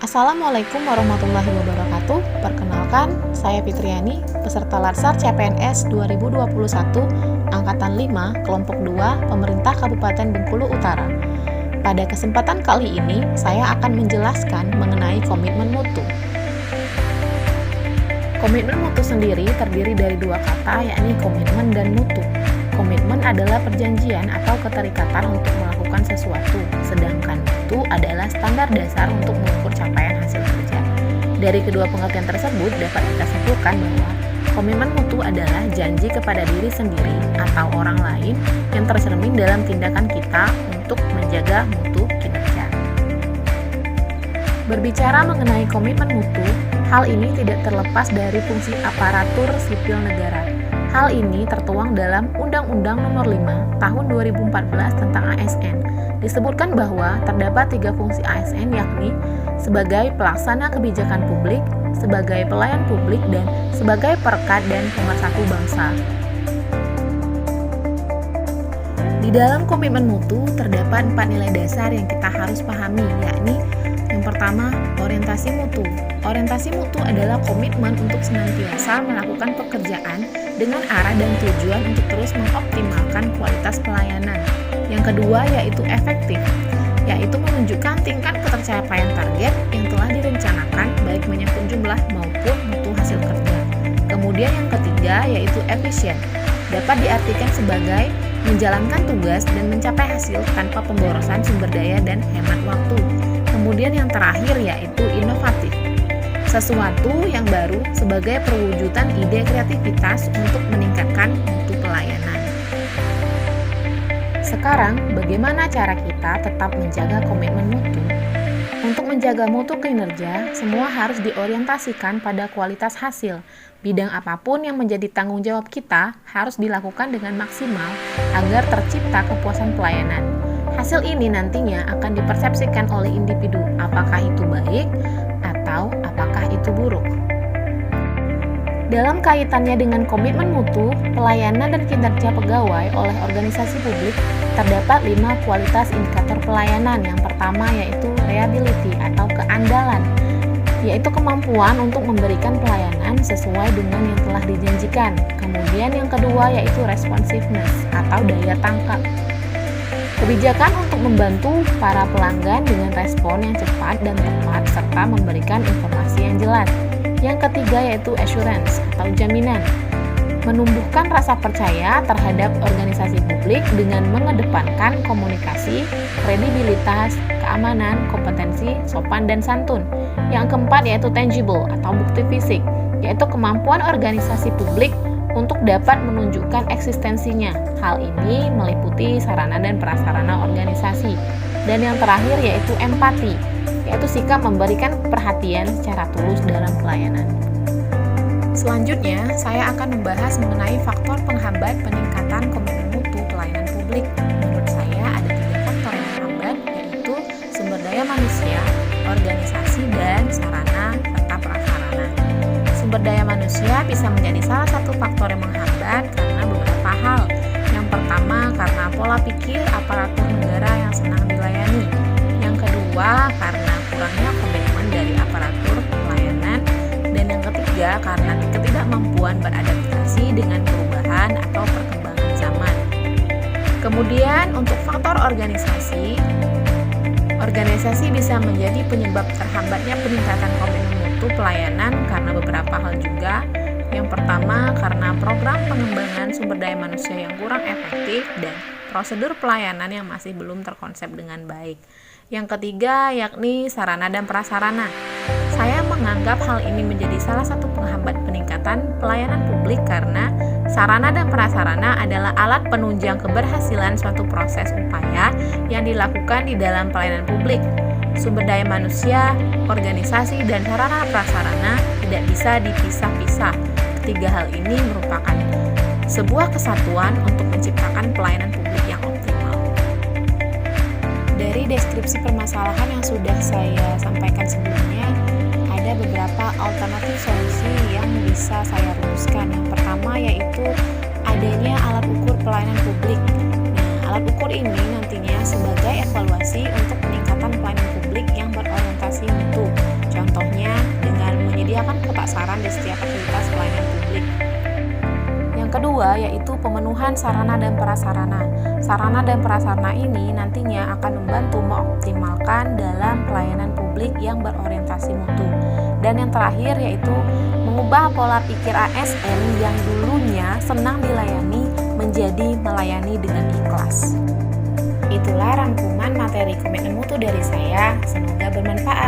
Assalamualaikum warahmatullahi wabarakatuh. Perkenalkan, saya Fitriani, peserta Latsar CPNS 2021 Angkatan 5, Kelompok 2, Pemerintah Kabupaten Bengkulu Utara. Pada kesempatan kali ini, saya akan menjelaskan mengenai komitmen mutu. Komitmen mutu sendiri terdiri dari dua kata, yakni komitmen dan mutu. Komitmen adalah perjanjian atau keterikatan untuk melakukan sesuatu, sedangkan mutu adalah standar dasar untuk mengukur capaian hasil kerja. Dari kedua pengertian tersebut dapat kita simpulkan bahwa komitmen mutu adalah janji kepada diri sendiri atau orang lain yang tercermin dalam tindakan kita untuk menjaga mutu kinerja. Berbicara mengenai komitmen mutu, hal ini tidak terlepas dari fungsi aparatur sipil negara. Hal ini tertuang dalam Undang-Undang Nomor 5 Tahun 2014 tentang ASN. Disebutkan bahwa terdapat 3 fungsi ASN, yakni sebagai pelaksana kebijakan publik, sebagai pelayan publik, dan sebagai perekat dan pemersatu bangsa. Di dalam komitmen mutu terdapat 4 nilai dasar yang kita harus pahami, yakni yang pertama, orientasi mutu. Orientasi mutu adalah komitmen untuk senantiasa melakukan pekerjaan dengan arah dan tujuan untuk terus mengoptimalkan kualitas pelayanan. Yang kedua yaitu efektif, yaitu menunjukkan tingkat ketercapaian target yang telah direncanakan baik menyangkut jumlah maupun mutu hasil kerja. Kemudian yang ketiga yaitu efisien, dapat diartikan sebagai menjalankan tugas dan mencapai hasil tanpa pemborosan sumber daya dan hemat waktu. Kemudian yang terakhir yaitu inovatif, sesuatu yang baru sebagai perwujudan ide kreativitas untuk meningkatkan mutu pelayanan. Sekarang, bagaimana cara kita tetap menjaga komitmen mutu? Untuk menjaga mutu kinerja, semua harus diorientasikan pada kualitas hasil. Bidang apapun yang menjadi tanggung jawab kita harus dilakukan dengan maksimal agar tercipta kepuasan pelayanan. Hasil ini nantinya akan dipersepsikan oleh individu, apakah itu baik atau apakah itu buruk. Dalam kaitannya dengan komitmen mutu, pelayanan dan kinerja pegawai oleh organisasi publik, terdapat 5 kualitas indikator pelayanan. Yang pertama yaitu reliability atau keandalan, yaitu kemampuan untuk memberikan pelayanan sesuai dengan yang telah dijanjikan. Kemudian yang kedua yaitu responsiveness atau daya tangkap, kebijakan untuk membantu para pelanggan dengan respon yang cepat dan tepat serta memberikan informasi yang jelas. Yang ketiga yaitu assurance atau jaminan, menumbuhkan rasa percaya terhadap organisasi publik dengan mengedepankan komunikasi, kredibilitas, keamanan, kompetensi, sopan dan santun. Yang keempat yaitu tangible atau bukti fisik, yaitu kemampuan organisasi publik untuk dapat menunjukkan eksistensinya. Hal ini meliputi sarana dan prasarana organisasi. Dan yang terakhir yaitu empati, yaitu sikap memberikan perhatian secara tulus dalam pelayanan. Selanjutnya, saya akan membahas mengenai faktor penghambat peningkatan komitmen mutu pelayanan publik. Menurut saya ada 3 faktor yang menghambat, yaitu sumber daya manusia, organisasi, dan sarana serta prasarana. Sumber daya manusia bisa menjadi salah satu faktor yang menghambat karena beberapa hal. Yang pertama, karena pola pikir aparatur negara yang senang dilayani. Yang kedua, karena kurangnya komitmen dari aparatur pelayanan. Dan yang ketiga, karena ketidakmampuan beradaptasi dengan perubahan atau perkembangan zaman. Kemudian, untuk faktor organisasi bisa menjadi penyebab terhambatnya peningkatan komitmen mutu pelayanan karena beberapa hal juga. Yang pertama, karena program pengembangan sumber daya manusia yang kurang efektif dan prosedur pelayanan yang masih belum terkonsep dengan baik. Yang ketiga, yakni sarana dan prasarana. Saya menganggap hal ini menjadi salah satu penghambat peningkatan pelayanan publik karena sarana dan prasarana adalah alat penunjang keberhasilan suatu proses upaya yang dilakukan di dalam pelayanan publik. Sumber daya manusia, organisasi, dan sarana prasarana tidak bisa dipisah-pisah. Ketiga hal ini merupakan sebuah kesatuan untuk menciptakan pelayanan publik yang optimal. Dari deskripsi permasalahan yang sudah saya sampaikan sebelumnya, ada beberapa alternatif solusi yang bisa saya rumuskan. Yang pertama yaitu adanya alat ukur pelayanan publik. Nah, alat ukur ini nantinya sebagai evaluasi untuk peningkatan pelayanan publik yang berorientasi mutu. Yang kedua yaitu pemenuhan sarana dan prasarana. Sarana dan prasarana ini nantinya akan membantu mengoptimalkan dalam pelayanan publik yang berorientasi mutu. Dan yang terakhir yaitu mengubah pola pikir ASN yang dulunya senang dilayani menjadi melayani dengan ikhlas. Itulah rangkuman materi komitmen mutu dari saya, semoga bermanfaat.